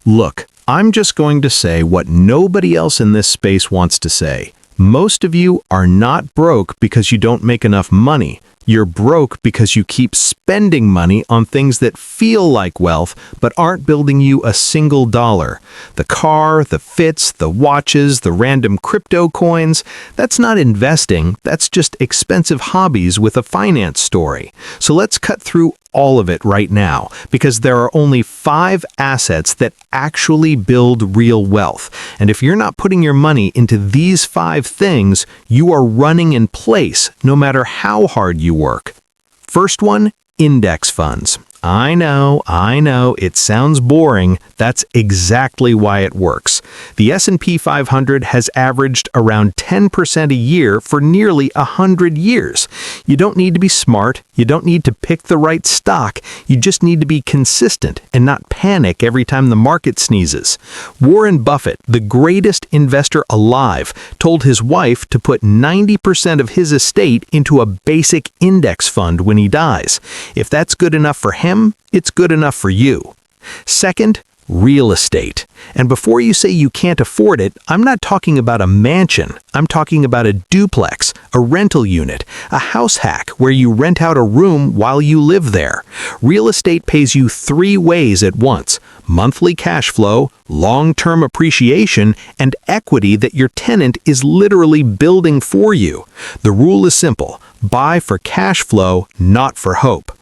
Look, I'm just going to say what nobody else in this space wants to say. Most of you are not broke because you don't make enough money. You're broke because you keep spending money on things that feel like wealth but aren't building you a single dollar. The car, the fits, the watches, the random crypto coins, that's not investing, that's just expensive hobbies with a finance story. So let's cut through all of it right now, because there are only 5 assets that actually build real wealth. And if you're not putting your money into these 5 things, you are running in place no matter how hard you work. First one, index funds. I know, it sounds boring. That's exactly why it works. The S&P 500 has averaged around 10% a year for nearly 100 years. You don't need to be smart, you don't need to pick the right stock, you just need to be consistent and not panic every time the market sneezes. Warren Buffett, the greatest investor alive, told his wife to put 90% of his estate into a basic index fund when he dies. If that's good enough for him, it's good enough for you. Second, real estate. And before you say you can't afford it, I'm not talking about a mansion. I'm talking about a duplex, a rental unit, a house hack where you rent out a room while you live there. Real estate pays you 3 ways at once: monthly cash flow, long-term appreciation, and equity that your tenant is literally building for you. The rule is simple: buy for cash flow, not for hope.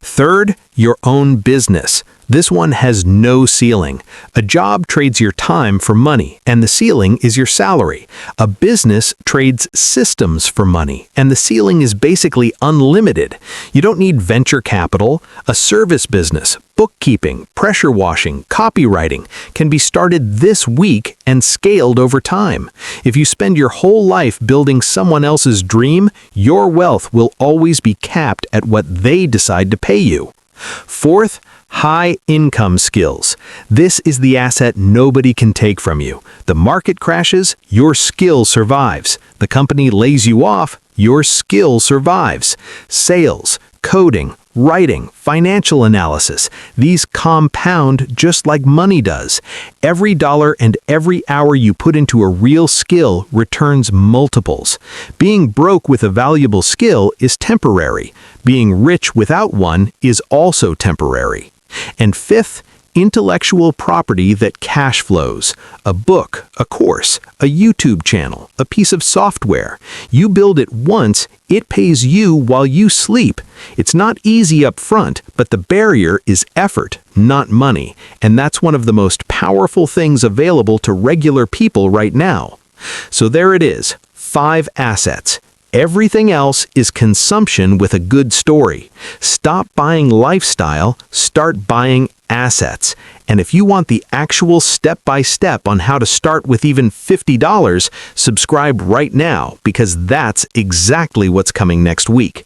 Third, your own business. This one has no ceiling. A job trades your time for money, and the ceiling is your salary. A business trades systems for money, and the ceiling is basically unlimited. You don't need venture capital. A service business, bookkeeping, pressure washing, copywriting can be started this week and scaled over time. If you spend your whole life building someone else's dream, your wealth will always be capped at what they decide to pay you. Fourth, high income skills. This is the asset nobody can take from you. The market crashes, your skill survives. The company lays you off, your skill survives. Sales, coding, writing, financial analysis, these compound just like money does. Every dollar and every hour you put into a real skill returns multiples. Being broke with a valuable skill is temporary. Being rich without one is also temporary. And fifth, intellectual property that cash flows. A book, a course, a YouTube channel, a piece of software. You build it once, it pays you while you sleep. It's not easy up front, but the barrier is effort, not money. And that's one of the most powerful things available to regular people right now. So there it is, 5 assets. Everything else is consumption with a good story. Stop buying lifestyle, start buying assets. And if you want the actual step-by-step on how to start with even $50, subscribe right now, because that's exactly what's coming next week.